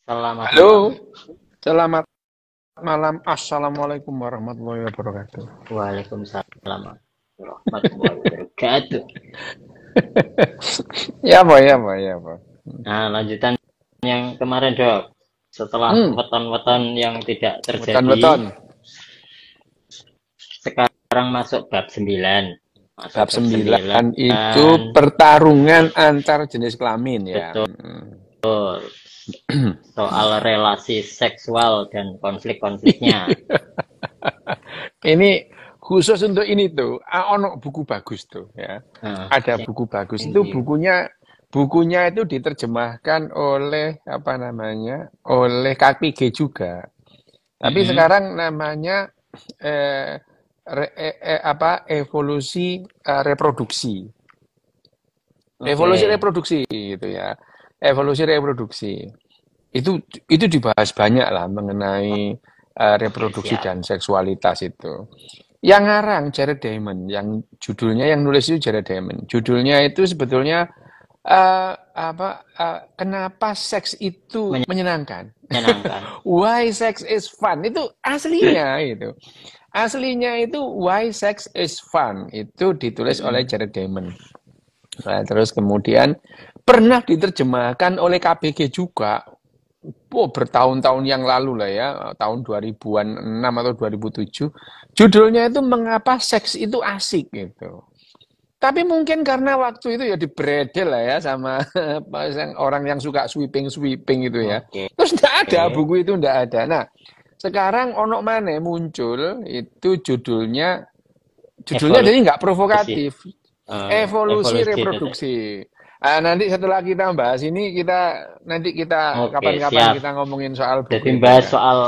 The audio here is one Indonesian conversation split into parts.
Selamat malam. Halo, selamat malam. Assalamualaikum warahmatullahi wabarakatuh. Waalaikumsalam warahmatullahi wabarakatuh. Ya apa, ya apa, ya apa. Nah, lanjutan yang kemarin, Dok. Setelah Hmm, weton-weton yang tidak terjadi, weton-weton. sekarang masuk bab 9. Masuk Bab bab 9. 9 itu pertarungan antar jenis kelamin ya. Betul. Soal relasi seksual dan konflik-konfliknya. Ini khusus untuk ini tuh, ono buku bagus tuh ya. Nah, Ada buku bagus itu ini bukunya itu diterjemahkan oleh apa namanya? Oleh KPG juga. Tapi mm-mm. sekarang namanya eh, evolusi reproduksi. Evolusi Oke. reproduksi gitu ya. Evolusi reproduksi. Itu dibahas banyak lah mengenai Oke, reproduksi siap. dan seksualitas itu. Yang ngarang Jared Diamond, yang judulnya yang nulis itu Jared Diamond. Judulnya itu sebetulnya kenapa seks itu menyenangkan? Menyenangkan. Why sex is fun? Itu aslinya itu. Aslinya itu Why Sex is Fun. Itu ditulis oleh Mm-mm. Jared Diamond. Nah, terus kemudian pernah diterjemahkan oleh KBG juga. Oh, bertahun-tahun yang lalu lah ya, tahun 2006 atau 2007. Judulnya itu Mengapa Seks itu Asik gitu. Tapi mungkin karena waktu itu ya dibredel lah ya sama orang yang suka sweeping-sweeping itu ya. Oke. Terus tidak ada, buku itu tidak ada. Nah, sekarang onok mana muncul itu judulnya jadi nggak Evolusi. provokatif. Evolusi Evolusi itu. reproduksi. Nanti setelah kita bahas ini nanti kita Oke, kapan-kapan siap. kita ngomongin soal Jadi buku itu bahas ya. soal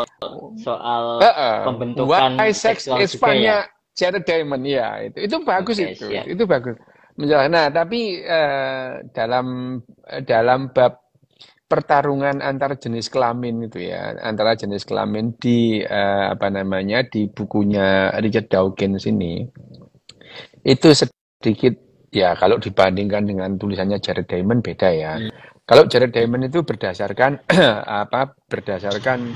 soal Why pembentukan Sex seksual is juga ya. Fun-nya Jared Diamond ya itu bagus Oke, siap. itu bagus. Nah tapi dalam dalam bab pertarungan antar jenis kelamin itu ya antara jenis kelamin di apa namanya di bukunya Richard Dawkins ini itu sedikit ya kalau dibandingkan dengan tulisannya Jared Diamond beda ya. Hmm. Kalau Jared Diamond itu berdasarkan apa berdasarkan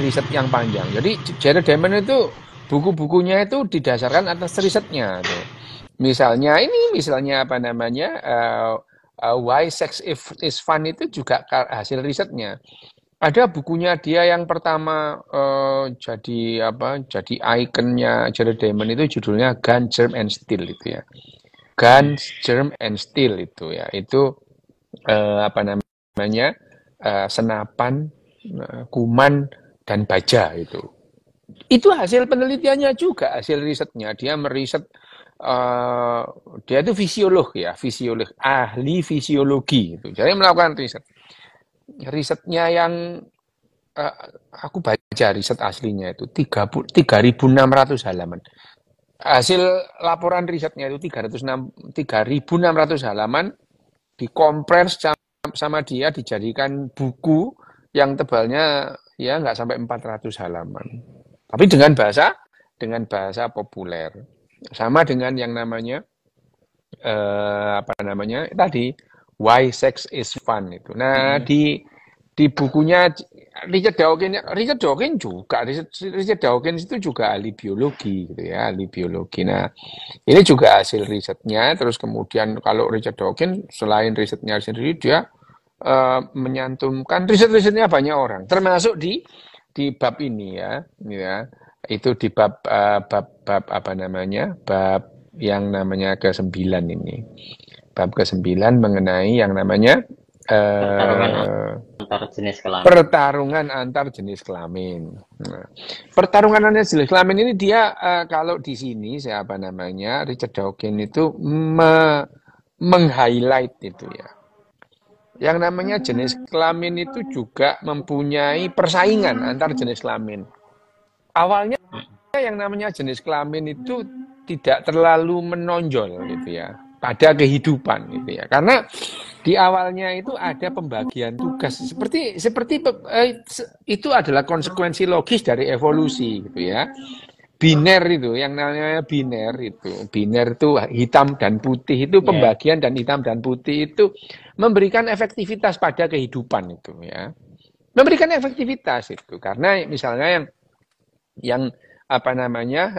riset yang panjang. Jadi Jared Diamond itu buku-bukunya itu didasarkan atas risetnya tuh. Misalnya apa namanya Why Sex is Fun itu juga hasil risetnya. Ada bukunya dia yang pertama jadi ikonnya Jared Diamond itu judulnya Gun, Germ and Steel itu ya. Hmm. Gun, Germ and Steel itu ya. Itu apa namanya senapan, kuman dan baja itu. Itu hasil penelitiannya juga, hasil risetnya. Dia meriset uh, dia itu fisiolog ya, fisiolog, ahli fisiologi itu. Jadi melakukan riset. Risetnya yang uh, aku baca riset aslinya itu 3.600 halaman. Hasil laporan risetnya itu 3.600 halaman dikompres sama dia dijadikan buku yang tebalnya ya nggak sampai 400 halaman. Tapi dengan bahasa populer. Sama dengan yang namanya apa namanya tadi Why Sex is Fun itu. Nah, Hmm. di bukunya Richard Dawkins juga Richard Dawkins itu juga ahli biologi gitu ya, ahli biologi. Nah, ini juga hasil risetnya. Terus kemudian kalau Richard Dawkins selain risetnya sendiri dia menyantumkan riset-risetnya banyak orang, termasuk di bab ini ya. Itu di bab apa namanya? Bab yang namanya ke-9 ini. Bab ke-9 mengenai yang namanya Pertarungan eh, antar jenis kelamin. pertarungan antar jenis kelamin. Nah, pertarungan antar jenis kelamin ini dia kalau di sini siapa namanya Richard Dawkins itu meng-highlight itu ya. Yang namanya jenis kelamin itu juga mempunyai persaingan antar jenis kelamin. Awalnya yang namanya jenis kelamin itu tidak terlalu menonjol gitu ya pada kehidupan gitu ya. Karena di awalnya itu ada pembagian tugas seperti itu adalah konsekuensi logis dari evolusi gitu ya. biner itu, yang namanya biner itu hitam dan putih itu Ya. pembagian dan hitam dan putih itu memberikan efektivitas pada kehidupan itu ya. Memberikan efektivitas itu karena misalnya yang apa namanya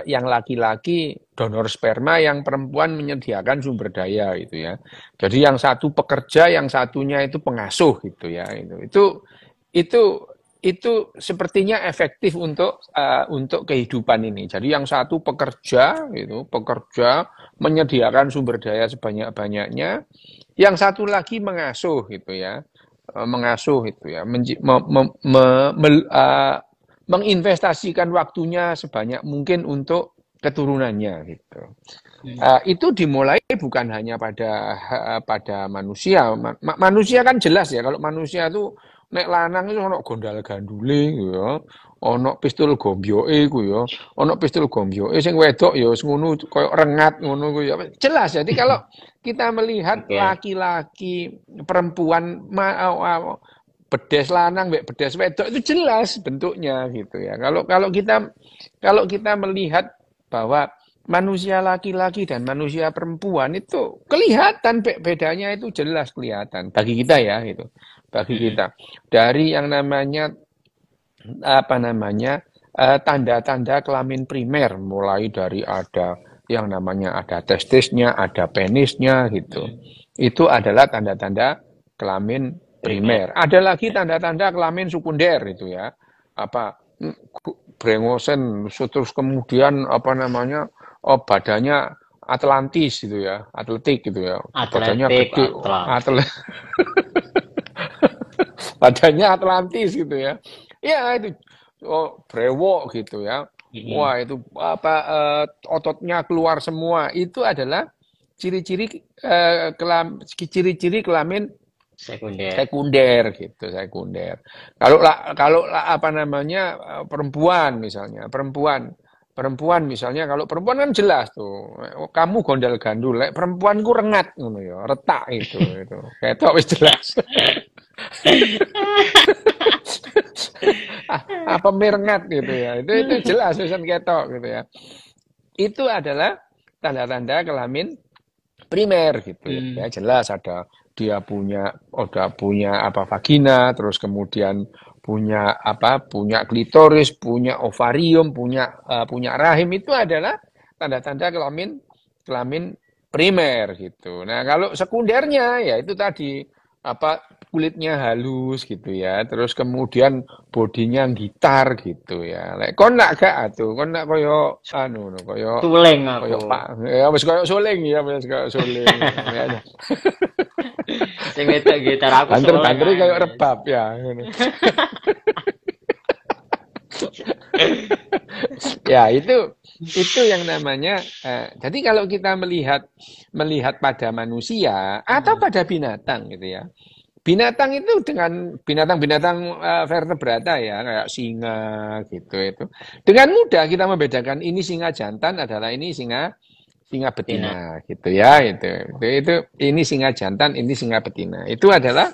yang laki-laki donor sperma, yang perempuan menyediakan sumber daya itu ya. Jadi yang satu pekerja, yang satunya itu pengasuh gitu ya. Itu sepertinya efektif untuk kehidupan ini. Jadi yang satu pekerja menyediakan sumber daya sebanyak-banyaknya, yang satu lagi mengasuh gitu ya. Mengasuh itu ya, menginvestasikan waktunya sebanyak mungkin untuk keturunannya gitu. Itu dimulai bukan hanya pada manusia. Manusia kan jelas ya, kalau manusia itu nek lanang itu ono gondal gandule ya, ono pistol gombyoke ku ya, ono pistol gombyoke sing wedok ya ngono koyo rengat ngono ku ya. Jelas. Jadi kalau kita melihat laki-laki, perempuan, bedes lanang, bedes wedok itu jelas bentuknya gitu ya. Kalau kita melihat bahwa manusia laki-laki dan manusia perempuan itu kelihatan bedanya, itu jelas kelihatan bagi kita ya gitu. Bagi kita dari yang namanya tanda-tanda kelamin primer, mulai dari ada yang namanya ada testisnya, ada penisnya gitu. Itu adalah tanda-tanda kelamin primer. Ada lagi tanda-tanda kelamin sekunder itu ya. Brengosen, terus kemudian badannya Atlantis gitu ya, atletik gitu ya. Badannya gede, badannya Atlantis gitu ya. Ya itu brewok gitu ya. Wah itu ototnya keluar semua. Itu adalah ciri-ciri kelamin sekunder gitu, sekunder. Kalau perempuan misalnya, kalau perempuan kan jelas tuh, kamu gondal gandul, perempuanku rengat ngono ya, retak itu. Ketok wis jelas. Apa merengat gitu ya. Itu jelas pesan ketok gitu ya. Itu adalah tanda-tanda kelamin primer gitu ya. Jelas dia punya vagina, terus kemudian punya klitoris, punya ovarium, punya rahim. Itu adalah tanda-tanda kelamin primer gitu. Nah, kalau sekundernya ya itu tadi kulitnya halus gitu ya, terus kemudian bodinya gitar gitu ya. Lek kon nak gak atuh, kon nak koyo koyo suling aku. Koyo Pak, ya wis koyo suling ya, wis koyo suling. Sing wedok gitar aku suling. Banter-banter koyo rebab ya ngono. Ya, itu yang namanya jadi kalau kita melihat pada manusia atau pada binatang gitu ya. Binatang itu dengan binatang-binatang vertebrata ya, kayak singa gitu itu. Dengan mudah kita membedakan ini singa jantan adalah ini singa betina gitu ya, itu ini singa jantan, ini singa betina. Itu adalah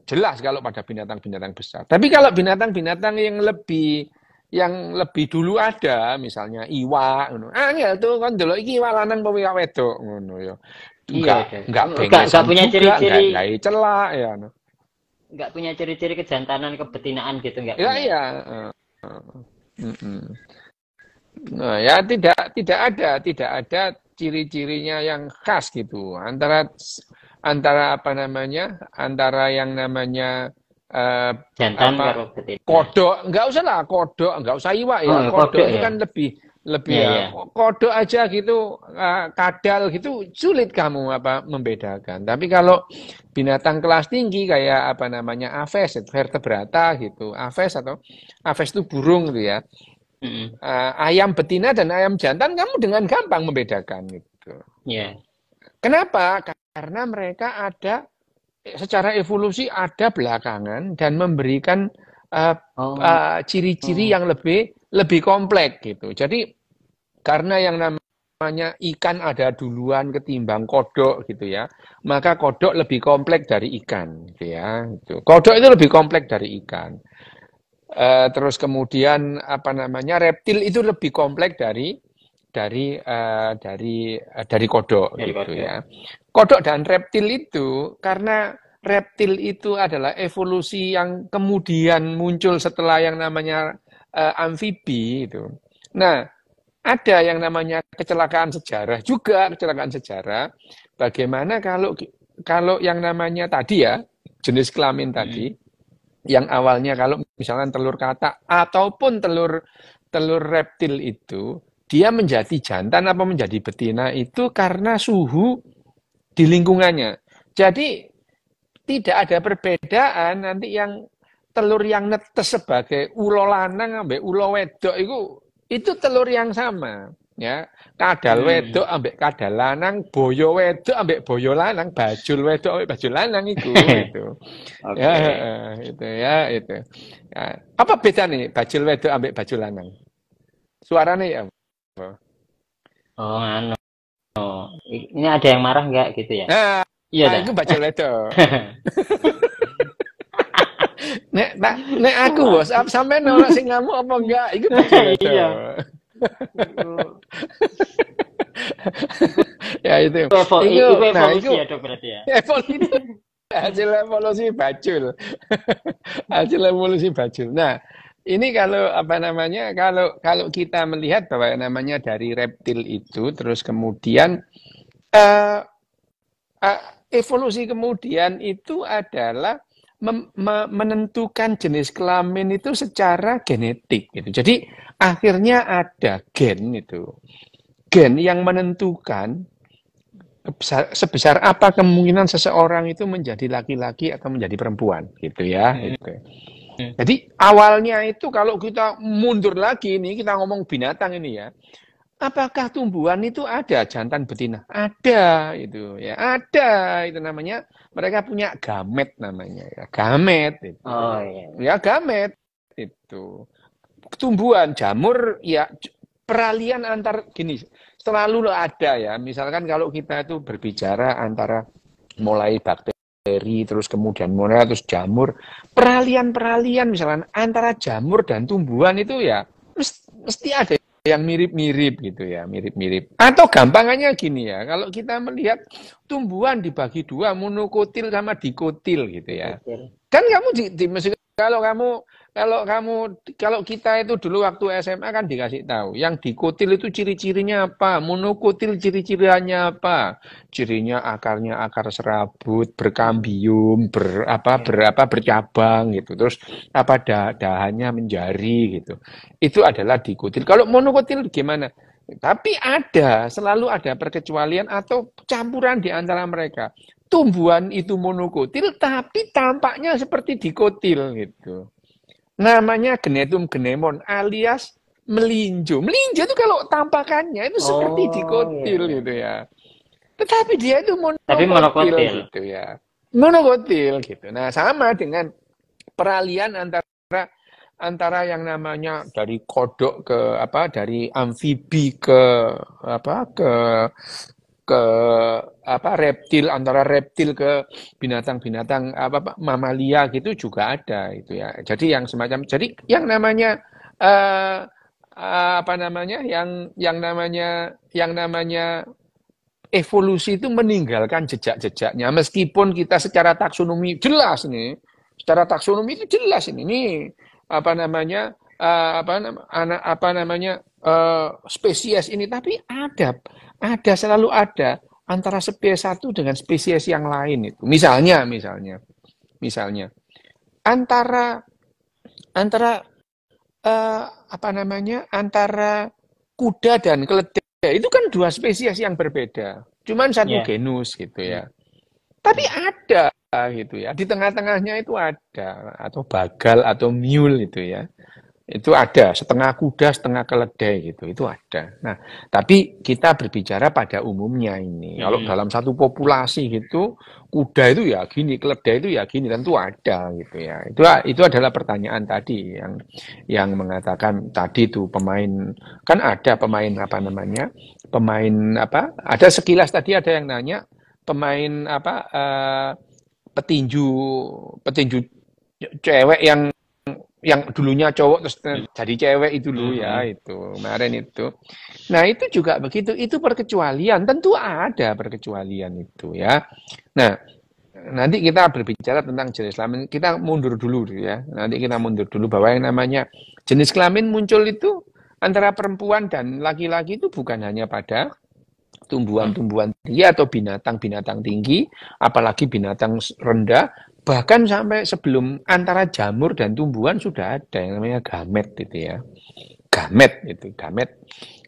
jelas kalau pada binatang-binatang besar. Tapi kalau binatang-binatang yang lebih dulu ada, misalnya iwak ngono. Ya tuh kan delok iki iwak lanang apa iwak wedok ngono ya. Enggak punya ciri-ciri, enggak celak ya. Enggak punya ciri-ciri kejantanan, kebetinaan gitu enggak punya. Iya. Nah, ya tidak ada ciri-cirinya yang khas gitu antara yang namanya jantan kodok, enggak usah lah kodok, enggak usah iwak ya. Kodok itu kan lebih ya. Kodok aja gitu, kadal gitu sulit kamu membedakan. Tapi kalau binatang kelas tinggi kayak aves, vertebrata gitu. Aves itu burung gitu ya. Ayam betina dan ayam jantan kamu dengan gampang membedakan gitu. Yeah. Kenapa? Karena mereka ada secara evolusi ada belakangan dan memberikan ciri-ciri yang lebih kompleks gitu. Jadi karena yang namanya ikan ada duluan ketimbang kodok gitu ya, maka kodok lebih kompleks dari ikan gitu ya. Kodok itu lebih kompleks dari ikan. Terus kemudian apa namanya reptil itu lebih kompleks dari kodok Dari gitu kodok. ya. Kodok dan reptil itu karena reptil itu adalah evolusi yang kemudian muncul setelah yang namanya amfibi itu. Nah, ada yang namanya kecelakaan sejarah juga kecelakaan sejarah. Bagaimana kalau yang namanya tadi ya jenis kelamin tadi yang awalnya kalau misalkan telur katak ataupun telur telur reptil itu dia menjadi jantan apa menjadi betina itu karena suhu di lingkungannya. Jadi tidak ada perbedaan nanti yang telur yang netes sebagai ulo lanang ambek ulo wedok itu telur yang sama ya. Kadal wedok ambek kadal lanang, boyo wedok ambek boyo lanang, bajul wedok ambek bajul lanang itu. Ya, Oke. itu ya itu. Ya. Apa beda nih bajul wedok ambek bajul lanang? Suaranya ya. Oh, anu. Ini ada yang marah nggak gitu ya? Nah, Iya dah. itu bajul wedok. Nek aku bos, sampai nolak sing ngamuk apa enggak? Itu bajul Iya. wedok. Ya itu. Itu Nah evolusi itu ya dok berarti ya. evolusi hasil evolusi bajul. Hasil evolusi bajul. Nah, ini kalau apa namanya? Kalau kita melihat bahwa namanya dari reptil itu terus kemudian eh, evolusi kemudian itu adalah menentukan jenis kelamin itu secara genetik gitu. Jadi akhirnya ada gen itu. Gen yang menentukan sebesar apa kemungkinan seseorang itu menjadi laki-laki atau menjadi perempuan gitu ya. Gitu. Jadi awalnya itu kalau kita mundur lagi nih kita ngomong binatang ini ya. Apakah tumbuhan itu ada jantan betina? Ada itu ya, ada itu namanya mereka punya gamet namanya ya, gamet itu. Oh iya. Ya gamet itu. Tumbuhan jamur ya peralihan antar gini selalu ada ya. Misalkan kalau kita itu berbicara antara mulai bakteri terus kemudian mulai terus jamur, peralihan misalkan antara jamur dan tumbuhan itu ya mesti ada yang mirip-mirip gitu ya, mirip-mirip. Atau gampangannya gini ya, kalau kita melihat tumbuhan dibagi dua, monokotil sama dikotil gitu ya. Kan kamu kalau kita itu dulu waktu SMA kan dikasih tahu, yang dikotil itu ciri-cirinya apa, monokotil ciri-cirinya apa, cirinya akarnya akar serabut, berkambium, bercabang gitu, terus apa dahannya menjari gitu. Itu adalah dikotil. Kalau monokotil gimana? Tapi selalu ada perkecualian atau campuran di antara mereka. Tumbuhan itu monokotil, tapi tampaknya seperti dikotil gitu. Namanya genetum genemon alias melinjo. Melinjo itu kalau tampakannya itu seperti dikotil Iya. gitu ya. Tetapi dia itu Tapi monokotil monokotil. gitu ya. Monokotil gitu. Nah, sama dengan peralihan antara yang namanya dari kodok dari amfibi ke reptil antara reptil ke binatang-binatang mamalia gitu juga ada itu ya. Jadi yang namanya eh, yang namanya evolusi itu meninggalkan jejak-jejaknya meskipun kita secara taksonomi jelas nih. Secara taksonomi itu jelas ini spesies ini tapi selalu ada antara spesies satu dengan spesies yang lain itu. Misalnya antara antara kuda dan keledai itu kan dua spesies yang berbeda. Cuman satu genus gitu ya. Tapi ada gitu ya. Di tengah-tengahnya itu ada atau bagal atau mule itu ya. Itu ada, setengah kuda, setengah keledai gitu. Itu ada. Nah, tapi kita berbicara pada umumnya ini. Kalau dalam satu populasi gitu, kuda itu ya gini, keledai itu ya gini, tentu ada gitu ya. Itu adalah pertanyaan tadi yang mengatakan tadi tuh kan ada pemain ada sekilas tadi ada yang nanya pemain petinju cewek yang dulunya cowok terus jadi cewek itu loh ya, itu kemarin itu. Nah, itu juga begitu, itu perkecualian, tentu ada perkecualian itu ya. Nah, nanti kita berbicara tentang jenis kelamin, kita mundur dulu ya. Nanti kita mundur dulu bahwa yang namanya jenis kelamin muncul itu antara perempuan dan laki-laki itu bukan hanya pada tumbuhan-tumbuhan tinggi atau binatang-binatang tinggi, apalagi binatang rendah, bahkan sampai sebelum antara jamur dan tumbuhan sudah ada yang namanya gamet itu ya. Gamet itu, gamet.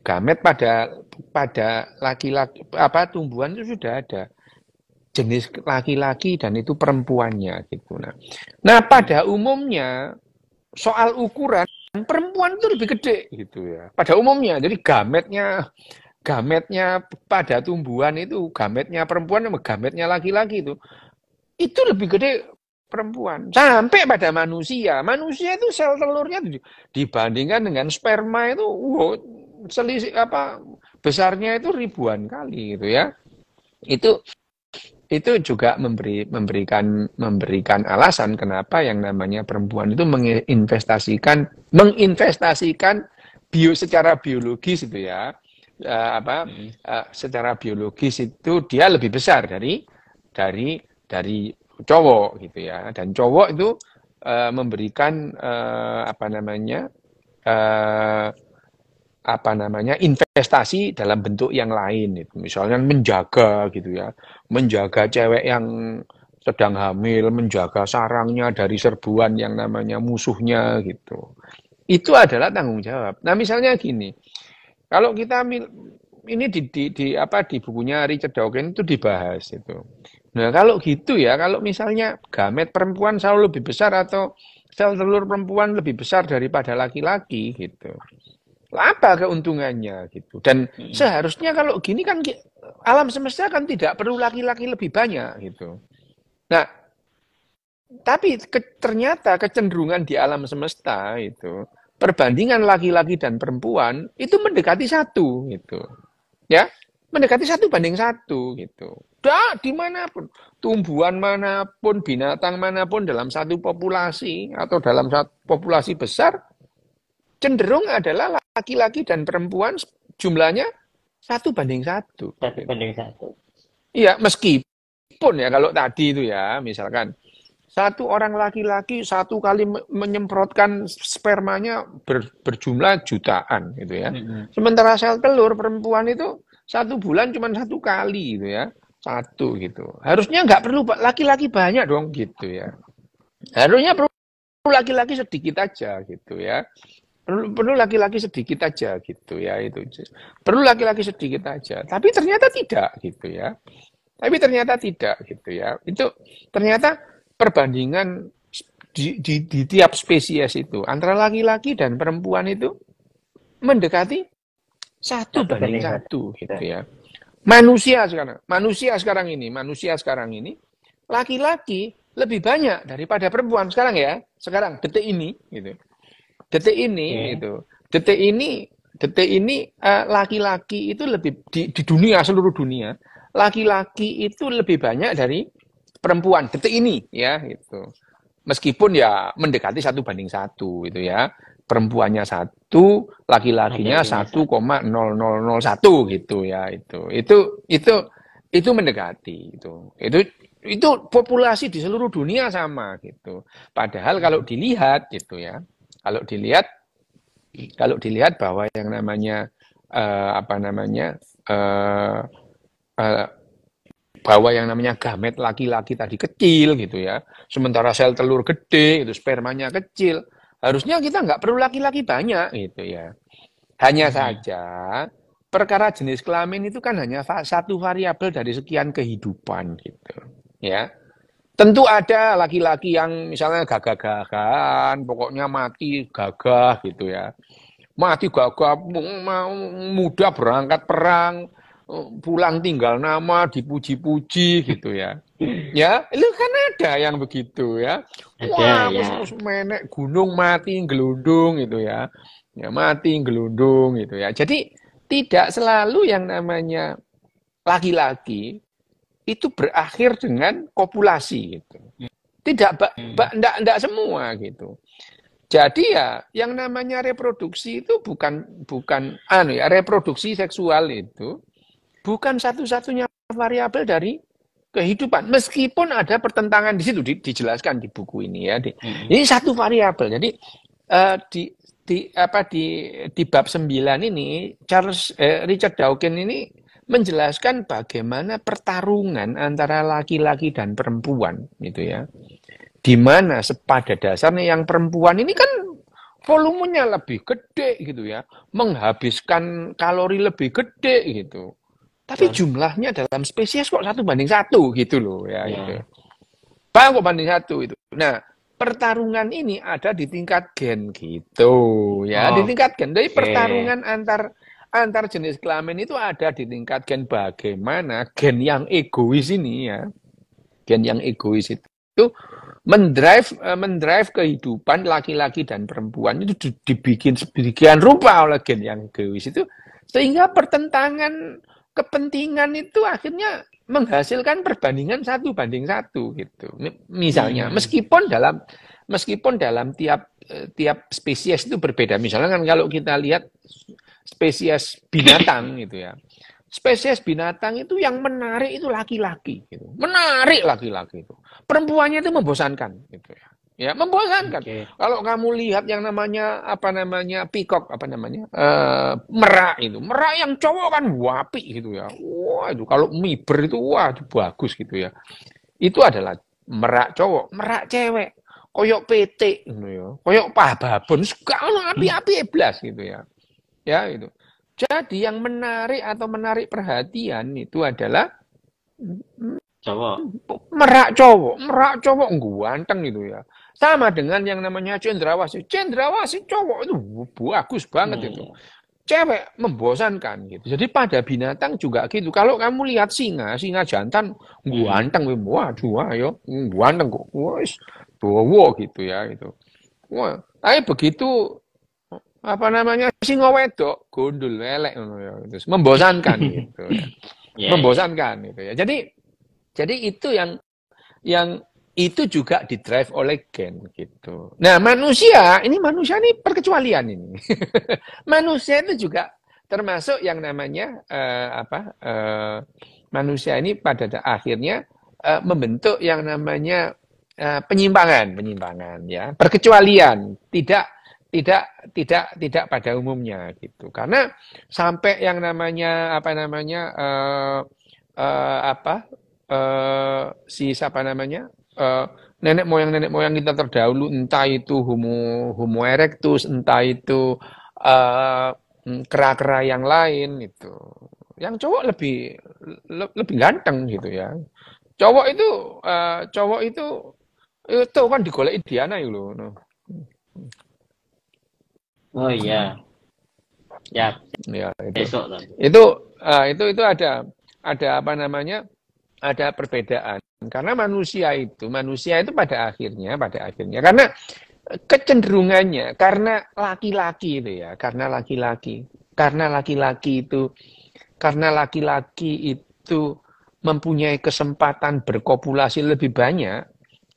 Gamet pada laki-laki apa tumbuhan itu sudah ada jenis laki-laki dan itu perempuannya gitu. Nah, pada umumnya soal ukuran perempuan itu lebih gede gitu ya. Pada umumnya, jadi gametnya pada tumbuhan itu, gametnya perempuan sama gametnya laki-laki itu lebih gede perempuan. Sampai pada manusia. Manusia itu sel telurnya dibandingkan dengan sperma itu wow, selisih apa besarnya itu ribuan kali gitu ya. Itu juga memberikan alasan kenapa yang namanya perempuan itu menginvestasikan secara biologis itu ya. Secara biologis itu dia lebih besar dari cowok gitu ya, dan cowok itu memberikan investasi dalam bentuk yang lain itu, misalnya menjaga gitu ya, menjaga cewek yang sedang hamil, menjaga sarangnya dari serbuan yang namanya musuhnya gitu, itu adalah tanggung jawab. Nah misalnya gini, kalau kita ini di bukunya Richard Dawkins itu dibahas itu. Nah, kalau gitu ya, kalau misalnya gamet perempuan selalu lebih besar atau sel telur perempuan lebih besar daripada laki-laki gitu. Apa keuntungannya gitu. Dan seharusnya kalau gini kan alam semesta kan tidak perlu laki-laki lebih banyak gitu. Nah, tapi ternyata kecenderungan di alam semesta itu perbandingan laki-laki dan perempuan itu mendekati 1 gitu. Ya, mendekati 1:1 gitu. Dimanapun, tumbuhan manapun, binatang manapun dalam satu populasi atau dalam satu populasi besar cenderung adalah laki-laki dan perempuan jumlahnya 1:1. 1:1. Iya, meskipun ya kalau tadi itu ya, misalkan satu orang laki-laki 1 kali menyemprotkan spermanya berjumlah jutaan gitu ya. Sementara sel telur perempuan itu 1 bulan cuma 1 kali gitu ya. 1 gitu. Harusnya nggak perlu laki-laki banyak dong gitu ya. Harusnya perlu laki-laki sedikit aja gitu ya. Perlu laki-laki sedikit aja gitu ya itu. Perlu laki-laki sedikit aja. Tapi ternyata tidak gitu ya. Itu ternyata perbandingan di tiap spesies itu antara laki-laki dan perempuan itu mendekati 1:1 gitu ya. Manusia sekarang ini laki-laki lebih banyak daripada perempuan sekarang detik ini gitu. Detik ini laki-laki itu lebih di dunia, seluruh dunia, laki-laki itu lebih banyak dari perempuan detik ini ya gitu. Meskipun ya mendekati 1:1 itu ya. Perempuannya 1, laki-lakinya 1,0001 gitu ya itu mendekati itu populasi di seluruh dunia sama gitu. Padahal kalau dilihat gitu ya, kalau dilihat bahwa yang namanya bahwa yang namanya gamet laki-laki tadi kecil gitu ya, sementara sel telur gede itu spermanya kecil. Harusnya kita nggak perlu laki-laki banyak gitu ya. Hanya saja perkara jenis kelamin itu kan hanya satu variabel dari sekian kehidupan gitu ya. Tentu ada laki-laki yang misalnya gagah-gagahan, pokoknya mati gagah gitu ya. Mati gagah, muda berangkat perang, pulang tinggal nama, dipuji-puji gitu ya. Ya, lu kan ada yang begitu ya. Wah, menek gunung mati gelundung gitu ya. Ya mati gelundung gitu ya. Jadi tidak selalu yang namanya laki-laki itu berakhir dengan kopulasi gitu. Tidak semua gitu. Jadi ya yang namanya reproduksi itu bukan reproduksi seksual itu bukan satu-satunya variabel dari kehidupan. Meskipun ada pertentangan di situ dijelaskan di buku ini ya. Ini satu variabel. Jadi di bab 9 ini Richard Dawkins ini menjelaskan bagaimana pertarungan antara laki-laki dan perempuan gitu ya. Di mana pada dasarnya yang perempuan ini kan volumenya lebih gede gitu ya, menghabiskan kalori lebih gede gitu. Tapi jumlahnya dalam spesies kok 1:1 gitu loh ya. Gitu. Kok banding 1 itu. Nah, pertarungan ini ada di tingkat gen gitu ya, di tingkat gen. Jadi pertarungan antar jenis kelamin itu ada di tingkat gen. Bagaimana gen yang egois ini ya, gen yang egois itu mendrive kehidupan laki-laki dan perempuan itu dibikin sedemikian rupa oleh gen yang egois itu, sehingga pertentangan kepentingan itu akhirnya menghasilkan perbandingan 1:1 gitu. Misalnya meskipun dalam tiap spesies itu berbeda. Misalnya kan kalau kita lihat spesies binatang gitu ya. Spesies binatang itu yang menarik itu laki-laki gitu. Menarik laki-laki itu. Perempuannya itu membosankan gitu ya. Ya, membosankan. Kalau kamu lihat yang namanya peacock merak itu. Merak yang cowok kan wapi gitu ya. Wah, itu kalau miber itu wah itu bagus gitu ya. Itu adalah merak cowok, merak cewek. Koyok PT gitu ya. Koyok babon suka api-api blas gitu ya. Ya, itu. Jadi yang menarik perhatian itu adalah merak cowok ganteng gitu ya. Sama dengan yang namanya cendrawasih cowok itu bagus banget itu. Cewek membosankan gitu. Jadi pada binatang juga gitu. Kalau kamu lihat singa jantan ganteng, waduh ayo ganteng kok. Wes bowo gitu ya itu. Wah, tapi begitu singa wedok gondol elek ya, terus membosankan gitu ya. Membosankan gitu ya. Jadi itu yang itu juga didrive oleh gen gitu. Nah, manusia ini perkecualian ini. Manusia itu juga termasuk yang namanya manusia ini pada akhirnya membentuk yang namanya penyimpangan ya, perkecualian, tidak pada umumnya gitu. Karena sampai yang namanya nenek moyang kita terdahulu, entah itu Homo erectus, entah itu kera-kera yang lain itu. Yang cowok lebih ganteng gitu ya. Cowok itu kan digoleki Diana itu loh. Oh iya. Ya. Itu ada perbedaan. Karena manusia itu pada akhirnya karena kecenderungannya karena laki-laki itu mempunyai kesempatan berkopulasi lebih banyak,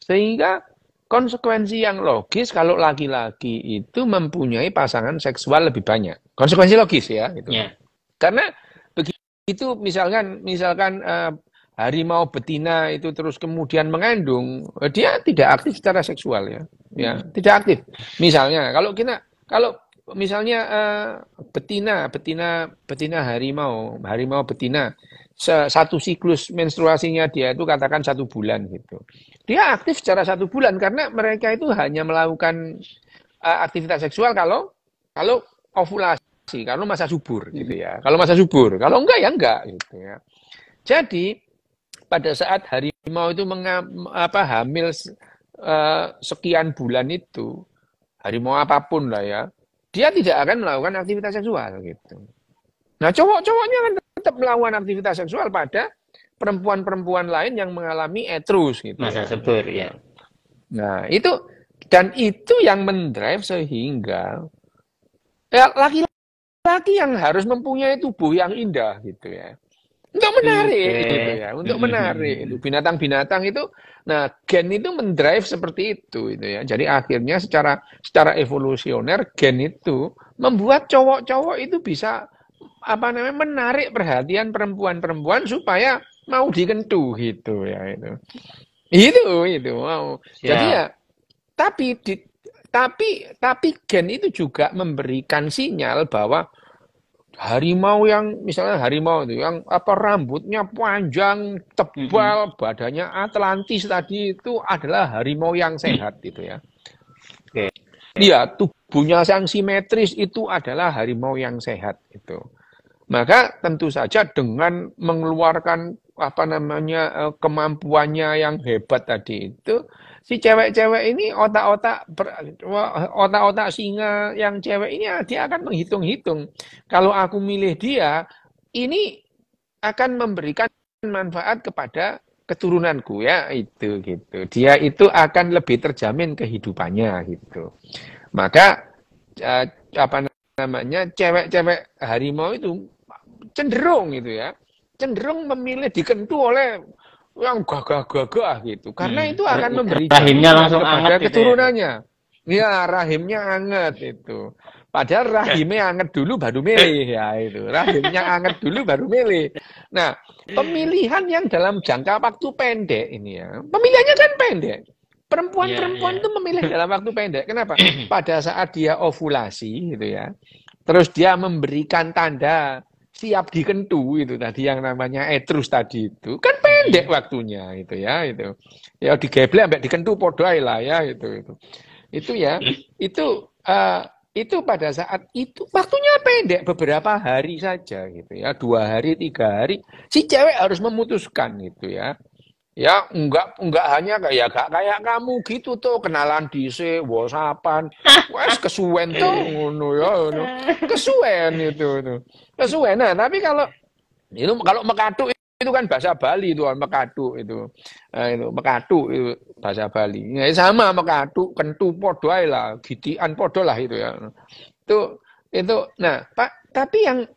sehingga konsekuensi yang logis kalau laki-laki itu mempunyai pasangan seksual lebih banyak. Konsekuensi logis ya gitu. Yeah. Karena begitu misalkan harimau betina itu terus kemudian mengandung, dia tidak aktif secara seksual ya. Ya, tidak aktif. Misalnya kalau misalnya betina harimau betina satu siklus menstruasinya dia itu katakan 1 bulan gitu. Dia aktif secara 1 bulan karena mereka itu hanya melakukan aktivitas seksual kalau ovulasi, kalau masa subur gitu ya. Kalau masa subur, kalau enggak ya enggak gitu ya. Jadi pada saat harimau itu hamil sekian bulan itu, harimau apapun lah ya, dia tidak akan melakukan aktivitas seksual gitu. Nah, cowok-cowoknya kan tetap melakukan aktivitas seksual pada perempuan-perempuan lain yang mengalami etrus gitu. Masa subur ya. Nah, itu yang mendrive sehingga ya laki-laki yang harus mempunyai tubuh yang indah gitu ya. Untuk menarik Oke. itu ya, untuk menarik itu binatang-binatang itu. Nah, gen itu mendrive seperti itu ya. Jadi akhirnya secara evolusioner gen itu membuat cowok-cowok itu bisa apa namanya menarik perhatian perempuan-perempuan supaya mau dikentu gitu ya itu. Itu mau. Jadi Siap. ya tapi tapi gen itu juga memberikan sinyal bahwa harimau yang misalnya harimau itu yang apa rambutnya panjang, Mm-mm. tebal, badannya Atlantis tadi itu adalah harimau yang sehat gitu ya. Oke. Iya, tubuhnya yang simetris itu adalah harimau yang sehat itu. Maka tentu saja dengan mengeluarkan apa namanya kemampuannya yang hebat tadi itu si cewek-cewek ini otak-otak singa yang cewek ini dia akan menghitung-hitung kalau aku milih dia ini akan memberikan manfaat kepada keturunanku ya itu gitu. Dia itu akan lebih terjamin kehidupannya gitu. Maka eh, apa namanya cewek-cewek harimau itu cenderung gitu ya, cenderung memilih dikentu oleh yang gagah-gagah gitu. Karena itu akan memberi Rahimnya jaminan langsung anget kepada gitu ya. keturunannya. Ya, rahimnya anget itu. Padahal rahimnya anget dulu baru milih ya itu. Rahimnya anget dulu baru milih. Nah, pemilihan yang dalam jangka waktu pendek ini ya, pemilihannya kan pendek. Iya, Perempuan-perempuan iya. itu memilih dalam waktu pendek. Kenapa? Pada saat dia ovulasi gitu ya. Terus dia memberikan tanda siap dikentu itu tadi yang namanya etrus tadi itu kan pendek Mm-mm. waktunya itu ya digeblek sampai dikentu podo ae lah ya itu ya itu itu pada saat itu waktunya pendek beberapa hari saja gitu ya 2 hari 3 hari si cewek harus memutuskan gitu ya. Ya, enggak hanya kayak gak kayak kamu gitu tuh kenalan dhisik, WhatsAppan. Wes kesuwen tuh ngono ya ngono. Kesuwen itu. Kesuwen. Nah, tapi kalau mekatu itu kan bahasa Bali itu kan mekatu itu. Nah, itu mekatu itu bahasa Bali. Ya sama mekatu, kentu podo ae lah, gitian podo lah itu ya. Itu nah, Pak, tapi yang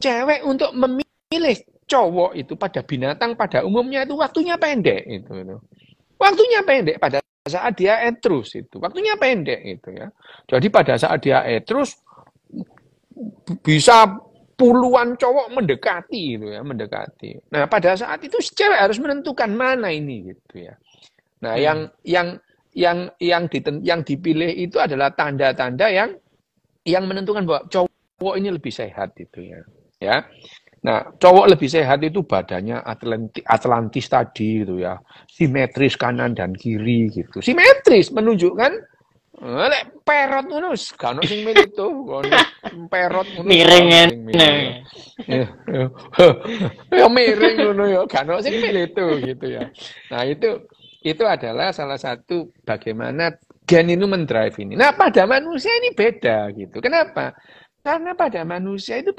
cewek untuk memilih cowok itu pada binatang pada umumnya itu waktunya pendek itu. Waktunya pendek pada saat dia etrus itu. Waktunya pendek itu ya. Jadi pada saat dia etrus bisa puluhan cowok mendekati itu ya, mendekati. Nah, pada saat itu cewek harus menentukan mana ini gitu ya. Nah, Hmm. yang dipilih itu adalah tanda-tanda yang menentukan bahwa cowok ini lebih sehat itu ya. Ya. Nah, cowok lebih sehat itu badannya Atlantis tadi gitu ya. Simetris kanan dan kiri gitu. Simetris menunjukkan lek perot ngono gak ono sing milih to, perot ngono gak Miring ono kan. sing milih ya. Ya miring ngono ya, gak ono sing milih to gitu ya. Nah, itu adalah salah satu bagaimana gen itu mendrive ini. Nah, pada manusia ini beda gitu. Kenapa? Karena pada manusia itu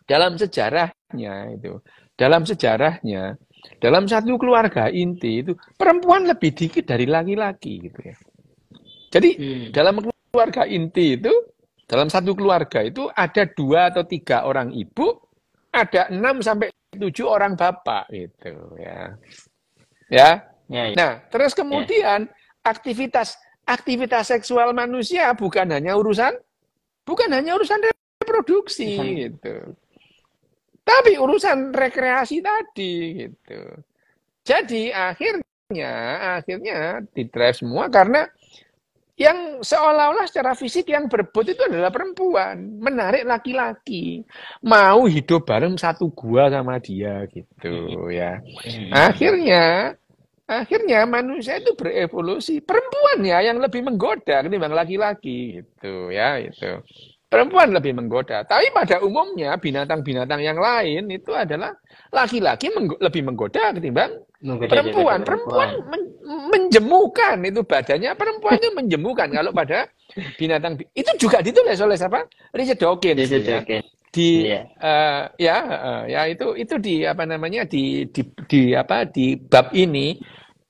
dalam sejarahnya itu, dalam satu keluarga inti itu perempuan lebih dikit dari laki-laki gitu ya. Jadi Hmm. dalam keluarga inti itu, dalam satu keluarga itu ada 2 atau 3 orang ibu, ada 6 sampai 7 orang bapak gitu ya. Ya. Ya, ya. Nah, terus Ya. kemudian aktivitas seksual manusia bukan hanya urusan reproduksi Pesan. gitu. Tapi urusan rekreasi tadi gitu. Jadi akhirnya di drive semua karena yang seolah-olah secara fisik yang berebut itu adalah perempuan, menarik laki-laki, mau hidup bareng satu gua sama dia gitu ya. Hmm. Akhirnya akhirnya manusia itu berevolusi perempuan ya yang lebih menggoda ketimbang laki-laki gitu ya itu. Perempuan lebih menggoda. Tapi pada umumnya binatang-binatang yang lain itu adalah laki-laki lebih menggoda ketimbang Menggoda daripada perempuan. Perempuan perempuan. menjemukan itu badannya. Perempuan itu menjemukan. Kalau pada binatang itu juga ditulis oleh siapa? Richard Dawkins Jadi itu ya. oke. Di Iya. ya itu di apa namanya di bab ini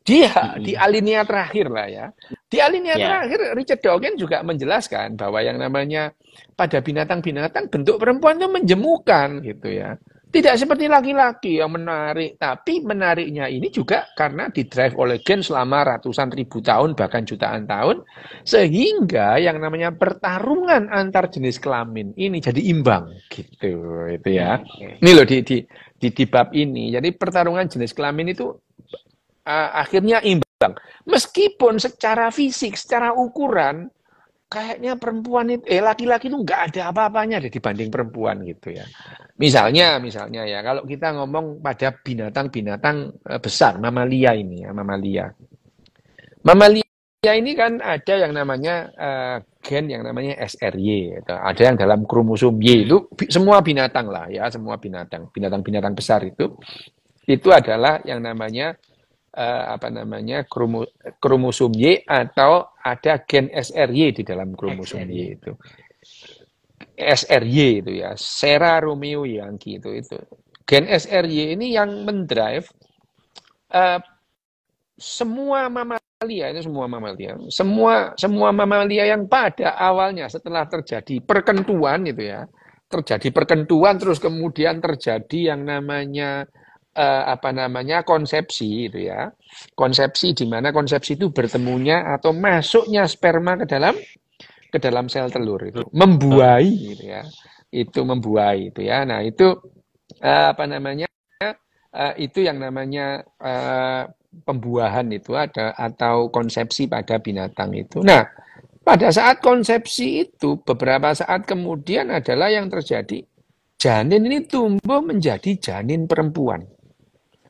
di Mm-mm. alinea terakhir lah ya. Di alinea Ya. terakhir Richard Dawkins juga menjelaskan bahwa yang namanya pada binatang-binatang bentuk perempuan itu menjemukan gitu ya. Tidak seperti laki-laki yang menarik, tapi menariknya ini juga karena didrive oleh gen selama ratusan ribu tahun, bahkan jutaan tahun, sehingga yang namanya pertarungan antar jenis kelamin ini jadi imbang, gitu, itu ya. Oke. Ini loh di bab ini, jadi pertarungan jenis kelamin itu akhirnya imbang. Meskipun secara fisik, secara ukuran, kayaknya perempuan itu, laki-laki itu nggak ada apa-apanya deh dibanding perempuan gitu ya. Misalnya ya, kalau kita ngomong pada binatang-binatang besar, mamalia ini ya, mamalia. Mamalia ini kan ada yang namanya gen yang namanya SRY, gitu. Ada yang dalam kromosom Y, itu semua binatang lah ya, semua binatang besar itu adalah yang namanya kromosom Y atau ada gen SRY di dalam kromosom Y itu. SRY itu ya, Sera Romeo Yankee itu. Gen SRY ini yang mendrive semua mamalia itu semua mamalia yang pada awalnya setelah terjadi perkentuan itu ya, terjadi perkentuan terus kemudian terjadi yang namanya konsepsi itu ya, konsepsi di mana konsepsi itu bertemunya atau masuknya sperma ke dalam sel telur itu, membuai gitu ya, itu membuai itu ya. Nah itu itu yang namanya pembuahan itu ada atau konsepsi pada binatang itu. Nah pada saat konsepsi itu beberapa saat kemudian adalah yang terjadi janin ini tumbuh menjadi janin perempuan.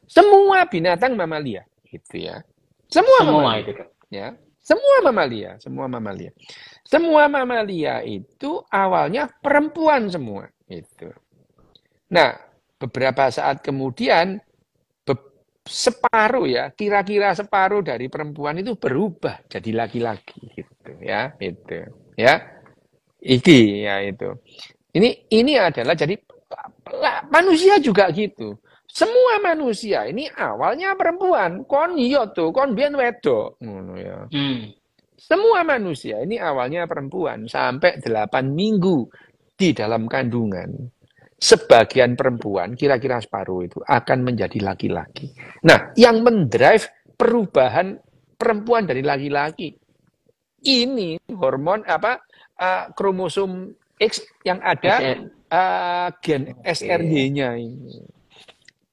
Semua binatang mamalia gitu ya. Semua mamalia. Itu. Ya. Semua mamalia. Semua mamalia itu awalnya perempuan semua itu. Nah, beberapa saat kemudian separuh ya, kira-kira separuh dari perempuan itu berubah jadi laki-laki gitu ya, itu. Ya. Itu. Ini adalah jadi manusia juga gitu. Semua manusia ini awalnya perempuan, kon biyen wedok ngono ya. Semua manusia ini awalnya perempuan sampai 8 minggu di dalam kandungan. Sebagian perempuan, kira-kira separuh itu akan menjadi laki-laki. Nah, yang mendrive perubahan perempuan dari laki-laki ini hormon kromosom X yang ada gen SRY-nya ini.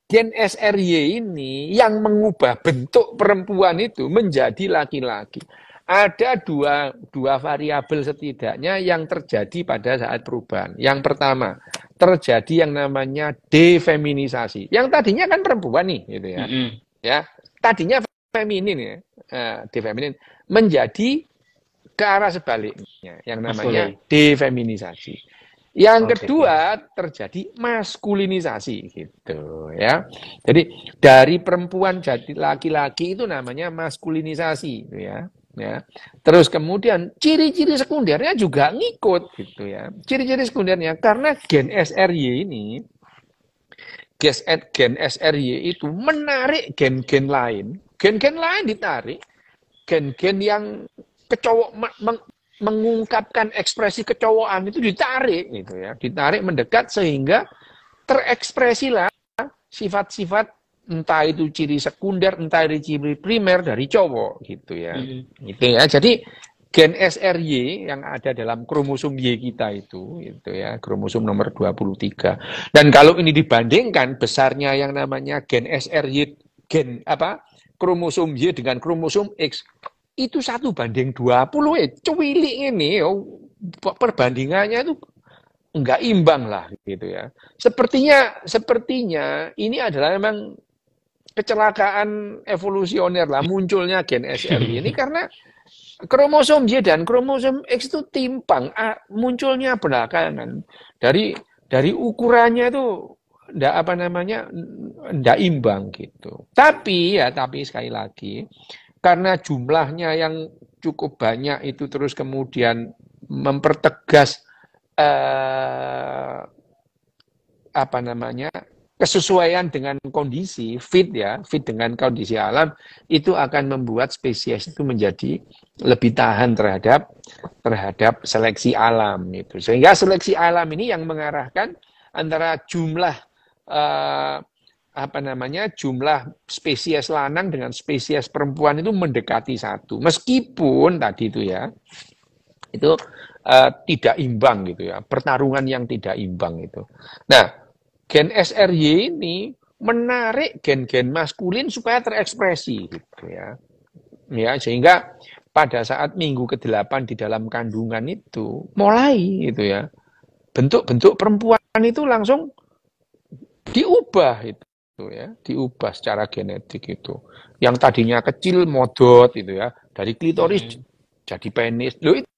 Gen SRY ini yang mengubah bentuk perempuan itu menjadi laki-laki. Ada dua variabel setidaknya yang terjadi pada saat perubahan. Yang pertama, terjadi yang namanya defeminisasi. Yang tadinya kan perempuan nih, gitu ya. Ya, tadinya feminin ya, defeminin menjadi ke arah sebaliknya, yang namanya defeminisasi. Yang kedua terjadi maskulinisasi gitu ya. Jadi dari perempuan jadi laki-laki itu namanya maskulinisasi gitu ya. Ya. Terus kemudian ciri-ciri sekundernya juga ngikut gitu ya. Ciri-ciri sekundernya karena gen SRY ini gen SRY itu menarik gen-gen lain. Gen-gen lain ditarik. Gen-gen yang mengungkapkan ekspresi kecowokan itu ditarik gitu ya. Ditarik mendekat sehingga terekspresilah sifat-sifat entah itu ciri sekunder, entah itu ciri primer dari cowok gitu ya. Gitu ya. Jadi gen SRY yang ada dalam kromosom Y kita itu ya, kromosom nomor 23. Dan kalau ini dibandingkan besarnya yang namanya gen SRY kromosom Y dengan kromosom X itu 1:20 cuwilik ini perbandingannya itu enggak imbang lah gitu ya. Sepertinya ini adalah memang kecelakaan evolusioner lah munculnya gen SRY ini karena kromosom Y dan kromosom X itu timpang munculnya belakangan. Dari ukurannya itu ndak imbang gitu. Tapi sekali lagi karena jumlahnya yang cukup banyak itu terus kemudian mempertegas kesesuaian dengan kondisi fit dengan kondisi alam itu akan membuat spesies itu menjadi lebih tahan terhadap seleksi alam itu. Sehingga seleksi alam ini yang mengarahkan antara jumlah eh, apa namanya, jumlah spesies lanang dengan spesies perempuan itu mendekati satu. Meskipun tadi itu ya, itu tidak imbang gitu ya, pertarungan yang tidak imbang itu. Nah, gen SRY ini menarik gen-gen maskulin supaya terekspresi gitu ya. Ya, sehingga pada saat minggu ke-8 di dalam kandungan itu mulai gitu ya. Bentuk-bentuk perempuan itu langsung diubah itu ya, diubah secara genetik itu. Yang tadinya kecil modot itu ya, dari klitoris jadi penis. Loh itu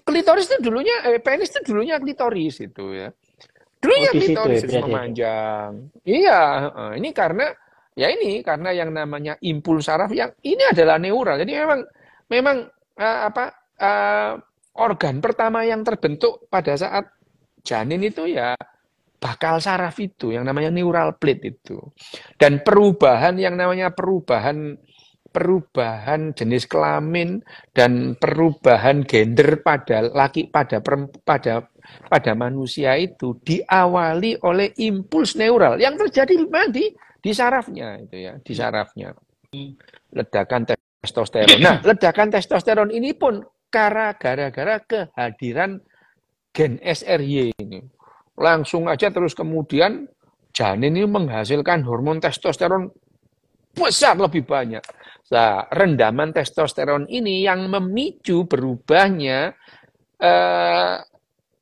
klitoris itu dulunya penis itu dulunya klitoris itu ya. Oh, Dulunya di situ ya klitoris terus berarti. memanjang. Iya, ini karena yang namanya impuls saraf yang ini adalah neural. Jadi memang apa organ pertama yang terbentuk pada saat janin itu ya bakal saraf itu yang namanya neural plate itu. Dan perubahan yang namanya perubahan jenis kelamin dan perubahan gender pada manusia itu diawali oleh impuls neural yang terjadi di sarafnya itu ya, di sarafnya. Ledakan testosteron. Nah, ledakan testosteron ini pun gara-gara kehadiran gen SRY ini. Langsung aja terus kemudian janin ini menghasilkan hormon testosteron besar lebih banyak. Nah, rendaman testosteron ini yang memicu berubahnya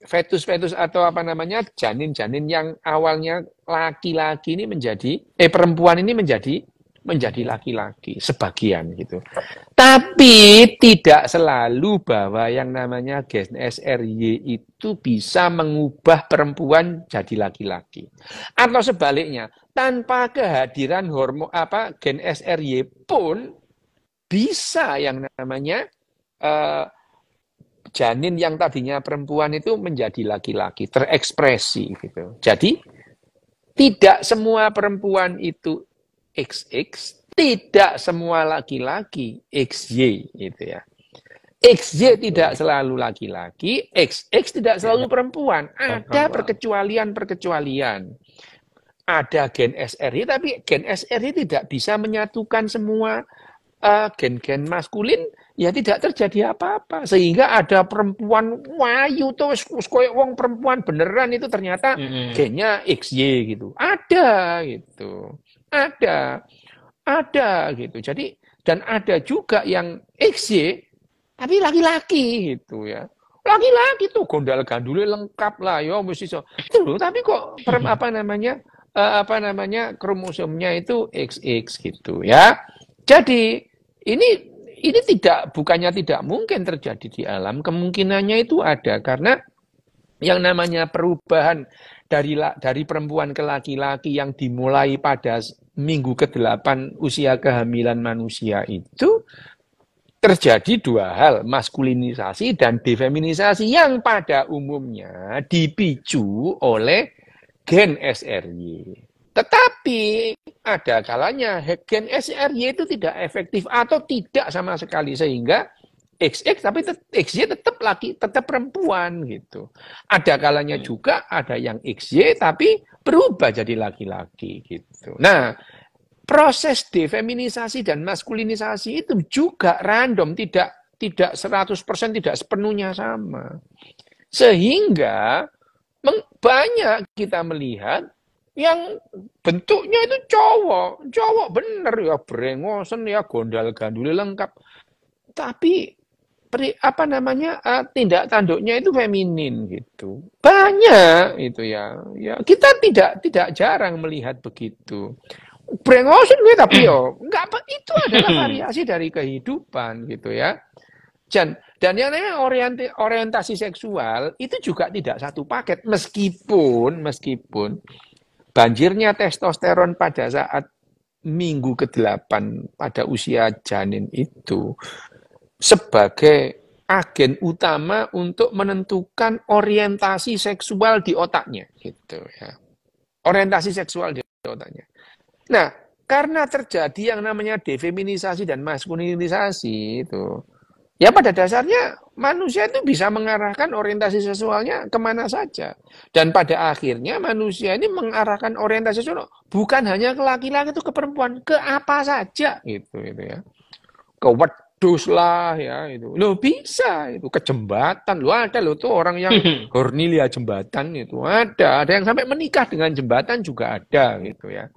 fetus-fetus atau apa namanya janin-janin yang awalnya laki-laki ini menjadi perempuan ini menjadi laki-laki sebagian gitu. Tapi tidak selalu bahwa yang namanya gen SRY itu bisa mengubah perempuan jadi laki-laki. Atau sebaliknya, tanpa kehadiran gen SRY pun bisa yang namanya janin yang tadinya perempuan itu menjadi laki-laki, terekspresi gitu. Jadi tidak semua perempuan itu XX, tidak semua laki-laki XY gitu ya. XY tidak selalu laki-laki, XX tidak selalu perempuan. Ada perkecualian-perkecualian. Ada gen SRY, tapi gen SRY tidak bisa menyatukan semua gen-gen maskulin, ya tidak terjadi apa-apa. Sehingga ada perempuan wayu tuh koyo wong perempuan beneran itu ternyata gennya XY gitu. Ada gitu. Ada gitu. Jadi dan ada juga yang XY tapi laki-laki gitu ya. Laki-laki tuh gondal gandule lengkap lah ya mesti so. Tuh, tapi kok apa namanya kromosomnya itu XX gitu ya. Jadi ini bukannya tidak mungkin terjadi di alam, kemungkinannya itu ada karena yang namanya perubahan dari perempuan ke laki-laki yang dimulai pada minggu ke-8 usia kehamilan manusia itu terjadi dua hal, maskulinisasi dan defeminisasi yang pada umumnya dipicu oleh gen SRY. Tetapi ada kalanya gen SRY itu tidak efektif atau tidak sama sekali sehingga XX tapi XY tetap perempuan gitu. Ada kalanya juga ada yang XY tapi berubah jadi laki-laki gitu. Nah, proses defeminisasi dan maskulinisasi itu juga random, tidak 100% tidak sepenuhnya sama. Sehingga banyak kita melihat yang bentuknya itu cowok bener ya, brengosen ya, gondal gandule lengkap. Tapi tindak tanduknya itu feminin gitu. Banyak itu ya. Ya kita tidak jarang melihat begitu. Brengosen gue tapi yo enggak apa, itu adalah variasi dari kehidupan gitu ya. Dan yang namanya orientasi seksual itu juga tidak satu paket meskipun banjirnya testosteron pada saat minggu ke-8 pada usia janin itu sebagai agen utama untuk menentukan orientasi seksual di otaknya gitu ya. Orientasi seksual di otaknya. Nah, karena terjadi yang namanya defeminisasi dan maskulinisasi itu Ya pada dasarnya manusia itu bisa mengarahkan orientasi seksualnya kemana saja. Dan pada akhirnya manusia ini mengarahkan orientasi seksual bukan hanya ke laki-laki itu ke perempuan, ke apa saja gitu ya. Ke wedus lah ya itu. Loh bisa itu ke jembatan. Loh ada loh tuh orang yang horny lihat jembatan itu ada yang sampai menikah dengan jembatan juga ada gitu ya.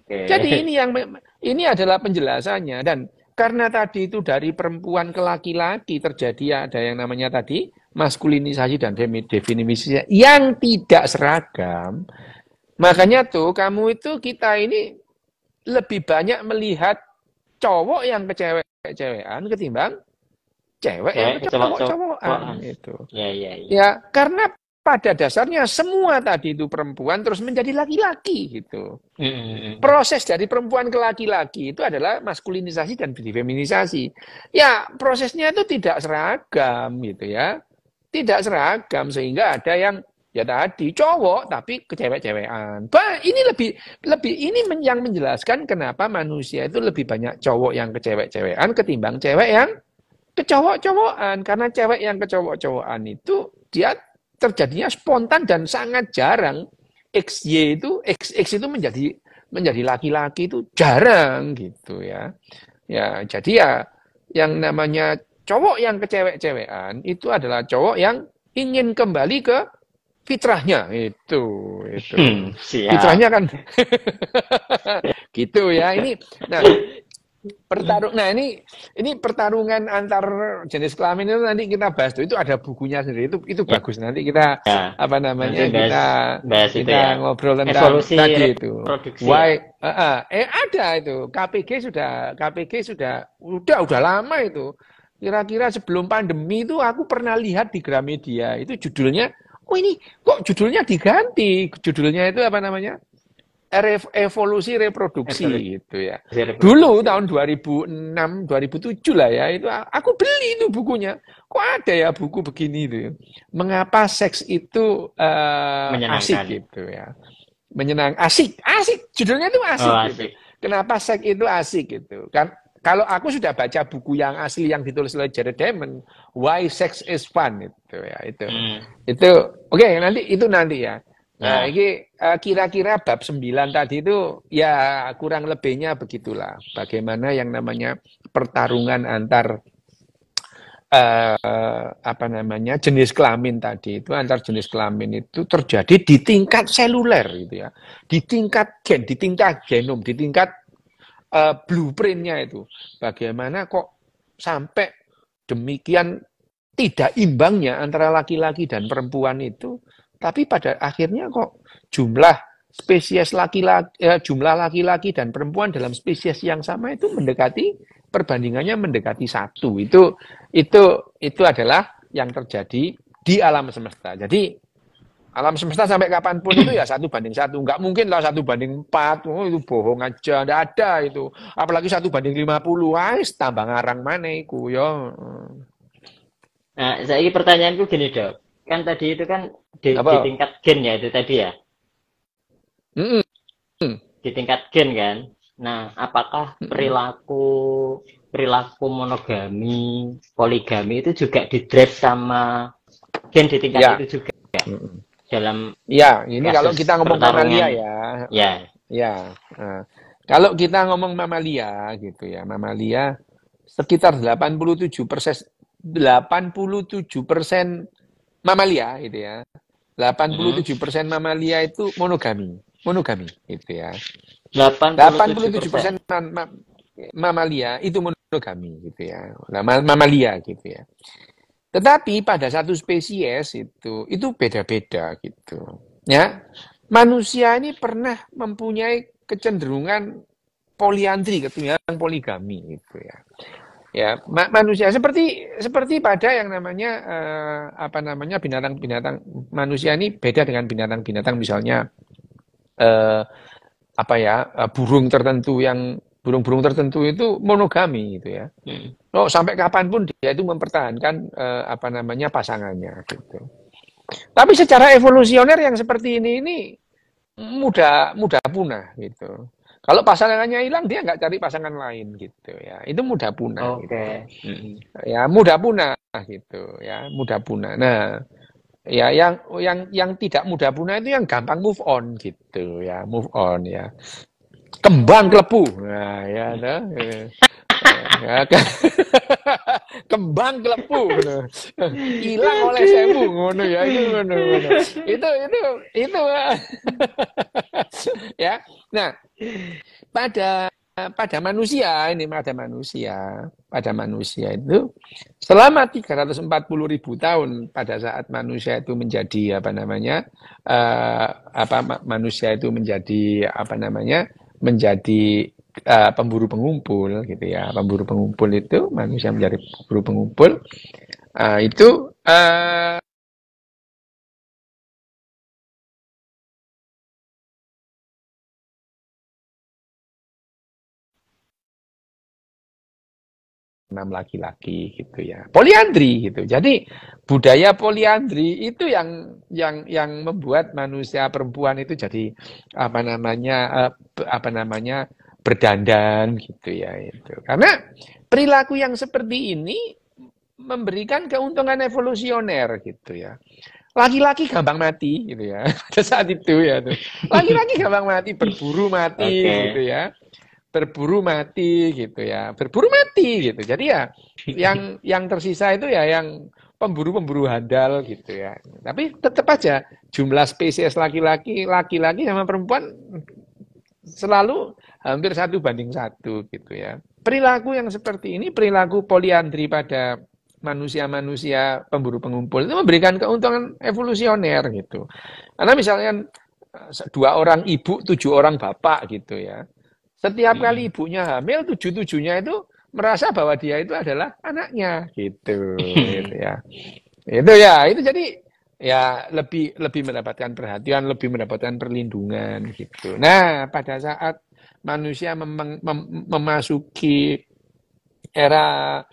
Jadi Oke. ini adalah penjelasannya dan karena tadi itu dari perempuan ke laki-laki terjadi ada yang namanya tadi maskulinisasi dan feminisasi yang tidak seragam. Makanya tuh kamu itu kita ini lebih banyak melihat cowok yang kecewek-cewekan ketimbang cewek yang Cewek kecowok-cowokan kecowok-cowokan. itu. Ya, ya, ya. Ya, karena pada dasarnya semua tadi itu perempuan terus menjadi laki-laki gitu. Proses dari perempuan ke laki-laki itu adalah maskulinisasi dan feminisasi. Ya, prosesnya itu tidak seragam gitu ya. Tidak seragam sehingga ada yang ya tadi cowok tapi kecewek-cewekan. Ini lebih ini yang menjelaskan kenapa manusia itu lebih banyak cowok yang kecewek-cewekan ketimbang cewek yang kecowok-cowokan. Karena cewek yang kecowok-cowokan itu dia terjadinya spontan dan sangat jarang. X itu menjadi laki-laki itu jarang gitu ya. Ya, jadi ya yang namanya cowok yang kecewek-cewekan itu adalah cowok yang ingin kembali ke fitrahnya itu. Siap. Fitrahnya kan gitu ya. Nah, ini pertarungan antar jenis kelamin itu nanti kita bahas tuh. Itu ada bukunya sendiri. Itu Ya, bagus. Nanti kita apa nanti namanya bahas itu ya. ngobrol tentang Evolusi tadi itu. reproduksi ya. Why ada itu. KPG sudah udah lama itu. Kira-kira sebelum pandemi itu aku pernah lihat di Gramedia. Itu judulnya, oh ini kok judulnya diganti. Judulnya itu apa namanya? Evolusi reproduksi Evolusi gitu ya. Dulu reproduksi. tahun 2006, 2007 lah ya, itu aku beli itu bukunya. Kok ada ya buku begini itu? Mengapa seks itu asik Menyenangkan. gitu ya. Asik. Judulnya itu Oh, asik gitu. asik. Kenapa seks itu asik gitu? Kan kalau aku sudah baca buku yang asli yang ditulis oleh Jared Diamond, Why Sex is Fun itu ya, itu oke, nanti ya. Nah, Ya. ini kira-kira bab 9 tadi itu ya kurang lebihnya begitulah. Bagaimana yang namanya pertarungan antar jenis kelamin tadi itu antar jenis kelamin itu terjadi di tingkat seluler gitu ya. Di tingkat gen, di tingkat genom, di tingkat blueprintnya itu. Bagaimana kok sampai demikian tidak imbangnya antara laki-laki dan perempuan itu, tapi pada akhirnya kok jumlah jumlah laki-laki dan perempuan dalam spesies yang sama itu perbandingannya mendekati 1. Itu adalah yang terjadi di alam semesta. Jadi alam semesta sampai kapanpun itu ya 1:1. Nggak mungkin lah 1:4. Oh, itu bohong aja. Nggak ada itu. Apalagi 1:50. Tambah ngarang mana itu ya. Nah, saya pertanyaanku gini, Dok. Kan tadi itu kan di Apa? tingkat gen ya itu tadi ya. Mm-mm. Di tingkat gen kan. Nah, apakah Mm-mm. perilaku monogami, poligami itu juga didrive sama gen di tingkat Ya. itu juga Mm-mm. dalam Ya, ini kalau kasus kita ngomong mamalia pertarungan ya. ya. Ya. Kalau kita ngomong mamalia gitu ya. Mamalia sekitar 87% mamalia gitu ya. Mm, 87% mamalia itu monogami gitu ya. 87%. 87% mamalia itu monogami gitu ya. Nah, mamalia gitu ya. Tetapi pada satu spesies itu beda-beda gitu. Ya. Manusia ini pernah mempunyai kecenderungan poliandri ketimbang poligami gitu ya. Ya, manusia seperti pada yang namanya binatang-binatang. Manusia ini beda dengan binatang-binatang misalnya burung-burung tertentu itu monogami gitu ya. Oh, sampai kapanpun dia itu mempertahankan pasangannya gitu. Tapi secara evolusioner yang seperti ini mudah punah gitu. Kalau pasangannya hilang, dia nggak cari pasangan lain gitu ya. Itu mudah punah gitu. Oke. Ya, mudah punah gitu ya, mudah punah. Nah, ya yang tidak mudah punah itu yang gampang move on gitu ya, move on ya. Kembang klepu. Nah, ya toh. Ya, kembang klepu ngono. Hilang oleh sewu ngono ya, itu ngono. Itu ya. Nah, pada manusia itu selama 340.000 tahun pada saat manusia itu menjadi manusia itu menjadi pemburu pengumpul gitu ya. Pemburu pengumpul itu manusia menjadi pemburu pengumpul itu 6 laki-laki gitu ya. Poliandri gitu. Jadi budaya poliandri itu yang membuat manusia perempuan itu jadi berdandan gitu ya itu. Karena perilaku yang seperti ini memberikan keuntungan evolusioner gitu ya. Laki-laki gampang mati gitu ya. Pada saat itu ya tuh. Laki-laki gampang mati, berburu mati gitu ya. Berburu mati gitu ya. Berburu mati gitu. Jadi ya yang tersisa itu ya yang pemburu-pemburu handal gitu ya. Tapi tetap aja jumlah spesies laki-laki sama perempuan selalu hampir 1:1 gitu ya. Perilaku yang seperti ini, perilaku poliandri pada manusia-manusia pemburu pengumpul itu memberikan keuntungan evolusioner gitu. Karena misalnya 2 orang ibu, 7 orang bapak gitu ya. Setiap kali ibunya hamil, 7-7-nya itu merasa bahwa dia itu adalah anaknya gitu, gitu ya. Itu jadi ya lebih mendapatkan perhatian, lebih mendapatkan perlindungan gitu. Nah, pada saat manusia memasuki era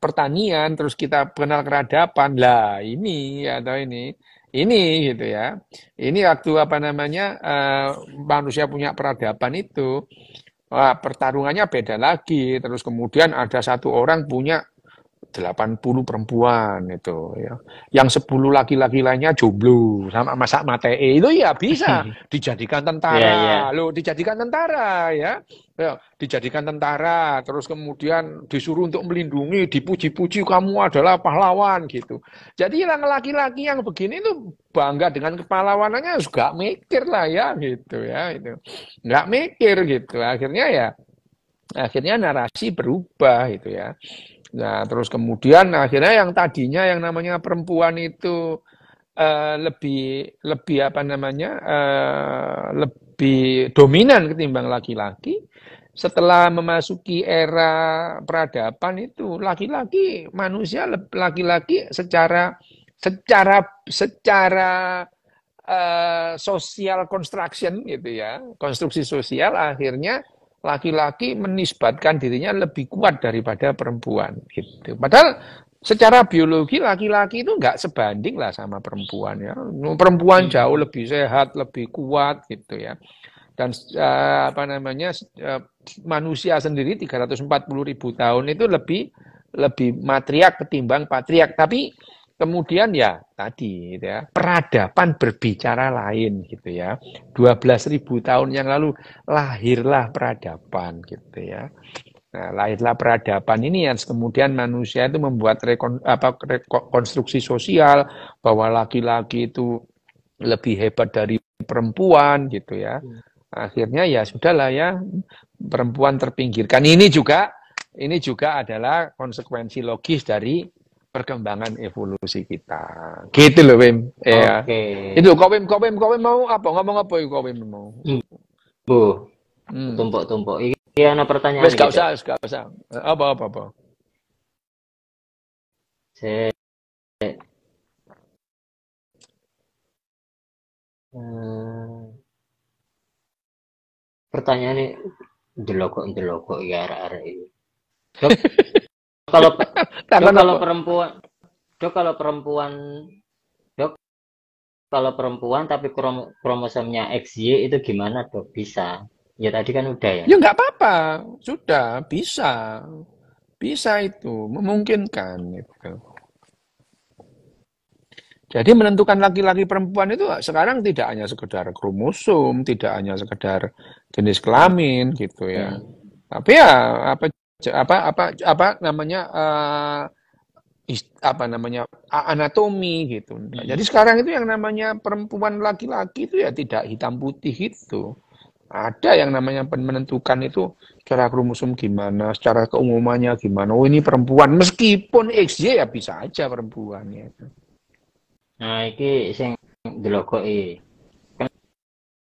pertanian, terus kita kenal keradaban lah ini gitu ya. Ini waktu manusia punya peradaban itu pertarungannya beda lagi. Terus kemudian ada satu orang punya 80 perempuan itu ya. Yang 10 laki-laki lainnya jomblo sama masak mate itu ya bisa dijadikan tentara. Loh, dijadikan tentara ya. Ya, dijadikan tentara, terus kemudian disuruh untuk melindungi, dipuji-puji kamu adalah pahlawan gitu. Jadi yang laki-laki yang begini itu bangga dengan kepahlawanannya juga mikir lah ya gitu ya itu. Nggak mikir gitu. Akhirnya narasi berubah gitu ya. Nah, terus kemudian akhirnya yang tadinya yang namanya perempuan itu lebih lebih dominan ketimbang laki-laki. Setelah memasuki era peradaban itu manusia laki-laki secara social construction gitu ya, konstruksi sosial akhirnya laki-laki menisbatkan dirinya lebih kuat daripada perempuan gitu. Padahal secara biologi laki-laki itu nggak sebanding lah sama perempuan ya. Perempuan jauh lebih sehat, lebih kuat gitu ya. Dan manusia sendiri 340.000 tahun itu lebih matriark ketimbang patriark. Tapi kemudian ya tadi gitu ya, peradaban berbicara lain gitu ya. 12.000 tahun yang lalu lahirlah peradaban gitu ya. Nah, lahirlah peradaban ini yang kemudian manusia itu membuat rekonstruksi sosial bahwa laki-laki itu lebih hebat dari perempuan gitu ya. Akhirnya ya sudahlah ya, perempuan terpinggirkan. Ini juga adalah konsekuensi logis dari perkembangan evolusi kita. Gitu loh, Wim. Ya. Itu kok Wim mau apa? Ngomong apa kok Wim mau? Bu, tumpuk-tumpuk. Iki ana pertanyaan Wes gak usah. Apa. Saya pertanyaannya delokok ya arek-arek ini. Dok, kalau perempuan, Dok, kalau perempuan tapi kromosomnya XY itu gimana dok? Bisa. Ya tadi kan udah ya. Ya nggak apa-apa, sudah bisa, bisa itu memungkinkan gitu. Jadi menentukan laki-laki perempuan itu sekarang tidak hanya sekedar kromosom, tidak hanya sekedar jenis kelamin gitu ya. Hmm. Tapi ya apa namanya apa namanya anatomi gitu. Jadi sekarang itu yang namanya perempuan laki-laki itu ya tidak hitam putih gitu. Ada yang namanya menentukan itu secara kromosom gimana, secara keumumannya gimana. Oh ini perempuan meskipun XY ya bisa aja perempuan ya. Nah, iki sing delokoki.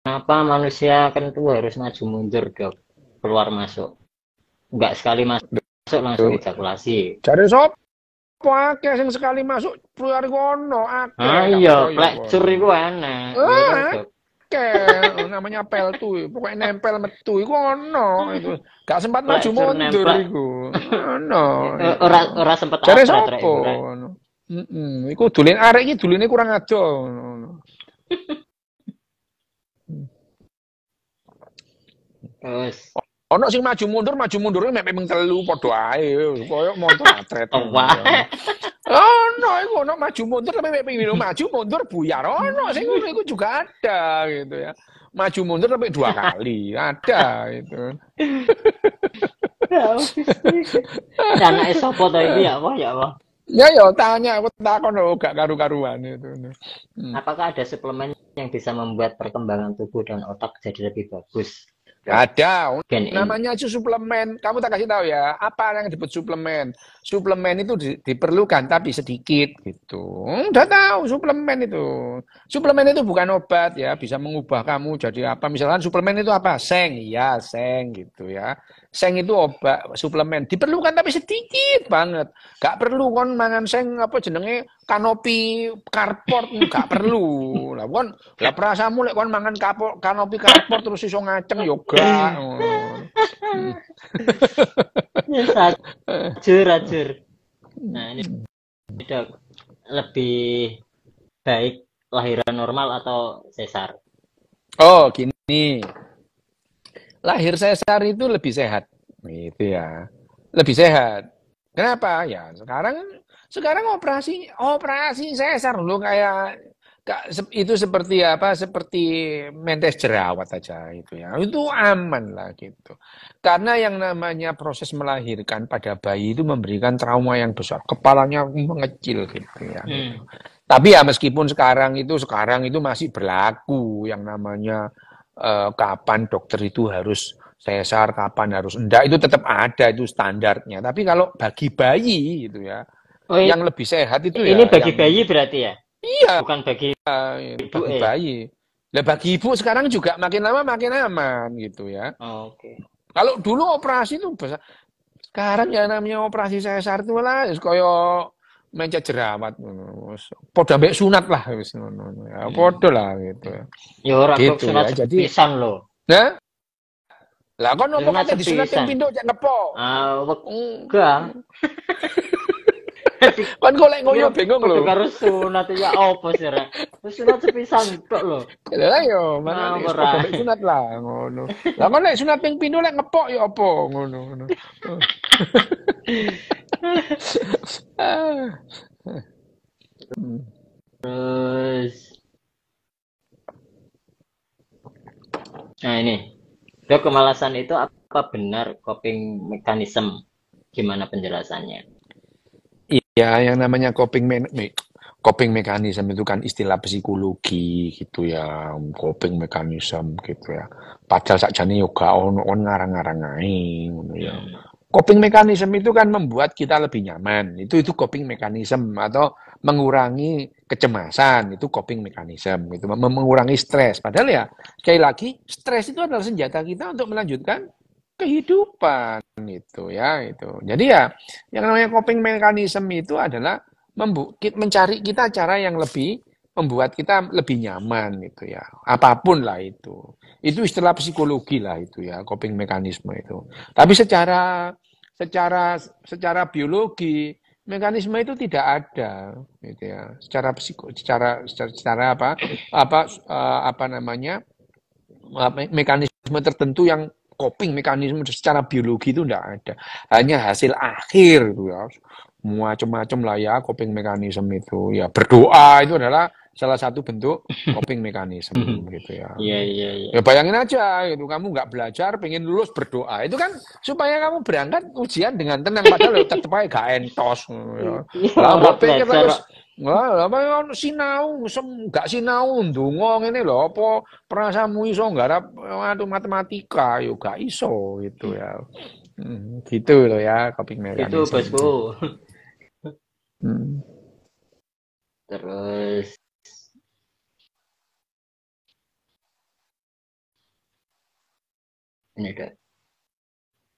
Kenapa manusia kan tuh harus maju mundur dok? Keluar masuk. Enggak sekali masuk langsung ejakulasi. Cari sop akeh sing sekali masuk keluar kono akeh Ah gak iya, percaya plekcur kono. iku enak. Iya kan dok? Akeh namanya pel tuh, pokoknya nempel metu iku ono itu. Gak sempat maju Plekcur mundur nemplak. iku. Ono itu. Ora sempet Cari abrat rek sopo? iku rek. Iku dulin arek iki duline kurang aja. Terus Ono sing maju mundurnya mek ping telu padha ae koyo montor atret. wae. Ono iku ono maju mundur tapi mek ping maju mundur buyar. Ono sing ngono iku juga ada gitu ya. Maju mundur sampai 2 kali ada gitu. Anake sapa to iki ya apa ya apa? Ya ya tanya aku takon lho gak karu-karuan itu. Apakah ada suplemen yang bisa membuat perkembangan tubuh dan otak jadi lebih bagus? Dok? Ada, Gen in. namanya itu suplemen. Kamu tak kasih tahu ya, apa yang disebut suplemen? Suplemen itu diperlukan tapi sedikit gitu. Udah tahu suplemen itu. Suplemen itu bukan obat ya, bisa mengubah kamu jadi apa? Misalkan suplemen itu apa? Seng, ya seng gitu ya. Seng itu obat, suplemen diperlukan tapi sedikit banget. Gak perlu kon mangan seng apa jenenge kanopi karport gak perlu. Lah kon lah perasamu lek kon mangan kanopi karport terus iso ngaceng yoga. Rajur. Nah, ini dok, lebih baik lahiran normal atau sesar? Oh, gini. Lahir sesar itu lebih sehat. Gitu ya. Lebih sehat. Kenapa? Ya, sekarang operasi sesar lo kayak itu seperti apa? Seperti mentes jerawat aja itu ya. Itu aman lah gitu. Karena yang namanya proses melahirkan pada bayi itu memberikan trauma yang besar. Kepalanya mengecil gitu ya. Gitu. Tapi ya meskipun sekarang itu masih berlaku yang namanya kapan dokter itu harus sesar, kapan harus enggak, itu tetap ada, itu standarnya. Tapi kalau bagi bayi gitu ya, Oh, yang lebih sehat itu ini ya bagi yang bayi berarti ya? iya Bukan bagi ibu bagi bayi. Nah, bagi ibu sekarang juga makin lama makin aman gitu ya. Oh, oke. Kalau dulu operasi itu besar. Sekarang ya namanya operasi sesar itu lah koyo mencet jerawat podo ambek sunat lah wis ngono ya podo lah gitu ya. Ya ora kok Gitu sunat ya. Jadi sepisan loh. nah lah kon nopo Sunat kate disunat ping sepisan. pindho cek ngepo. Ah, wegah. Kon golek ngoyo bingung Kudu lho. karo sunat ya apa sih rek? Sunat sepisan tok lho. Lah yo mana Ngawur podo ae. ambek sunat lah ngono. Lah kon lek sunat ping pindho lek ngepok ya apa ngono. Terus nah ini. Dok, kemalasan itu apa benar coping mechanism? Gimana penjelasannya? Iya, yang namanya coping mechanism itu kan istilah psikologi gitu ya, coping mechanism gitu ya. Padahal sakjane yo gak ono ngarang-ngarang ae ngono ya. Coping mechanism itu kan membuat kita lebih nyaman. Itu coping mechanism atau mengurangi kecemasan, itu coping mechanism gitu, mengurangi stres. Padahal ya sekali lagi stres itu adalah senjata kita untuk melanjutkan kehidupan itu ya itu. Jadi ya yang namanya coping mechanism itu adalah mencari kita cara yang lebih membuat kita lebih nyaman gitu ya. Apapun lah itu. Itu istilah psikologi lah itu ya, coping mekanisme itu. Tapi secara biologi mekanisme itu tidak ada, gitu ya. Secara apa namanya, mekanisme tertentu yang coping mekanisme secara biologi itu tidak ada. Hanya hasil akhir itu ya. Macam-macam lah ya coping mekanisme itu. Ya berdoa itu adalah salah satu bentuk coping mekanisme gitu ya. Iya, iya, iya. Ya bayangin aja gitu, kamu nggak belajar, pengen lulus berdoa. Itu kan supaya kamu berangkat ujian dengan tenang, padahal tetep aja gak entos. Ya. Iya, Lah orang mbok pikir belajar terus kok. wah, apa ya sinau, gak sinau ndonga ngene lho, apa perasamu iso nggarap matematika, yo gak iso gitu ya. Gitu loh ya coping Itu mechanism. bosku. Hmm. Terus ini deh.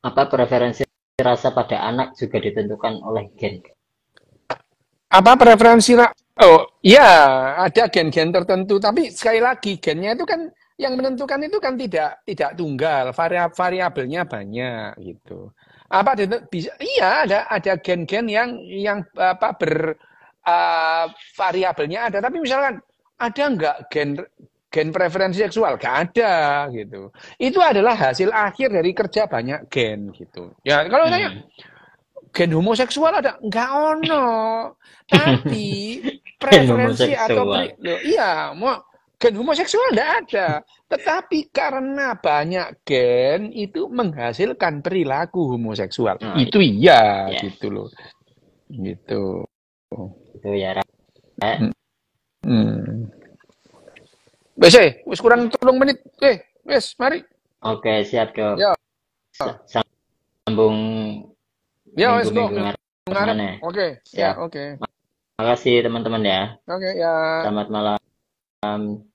Apa preferensi rasa pada anak juga ditentukan oleh gen? Apa preferensi oh iya, ada gen-gen tertentu, tapi sekali lagi gennya itu kan yang menentukan itu kan tidak tunggal, variabelnya banyak gitu. Apa bisa iya ada gen-gen yang apa variabelnya ada, tapi misalkan ada nggak gen preferensi seksual? Gak ada gitu. Itu adalah hasil akhir dari kerja banyak gen gitu. Ya kalau tanya Hmm. gen homoseksual ada? Nggak ono. Tapi Gen preferensi atau homoseksual. loh, iya, mau gen homoseksual nggak ada. Tetapi karena banyak gen itu menghasilkan perilaku homoseksual. Oh Itu iya iya, gitu loh. Gitu. itu ya. Ra. Hmm. Wes, wis kurang 3 menit. Wes, mari. Oke, siap dok. Ya, Sambung ya wes go minggu-minggu minggu ngarep ngarep. mana? Oke, ya Siap. oke. Makasih teman-teman ya. Oke, ya. Selamat malam.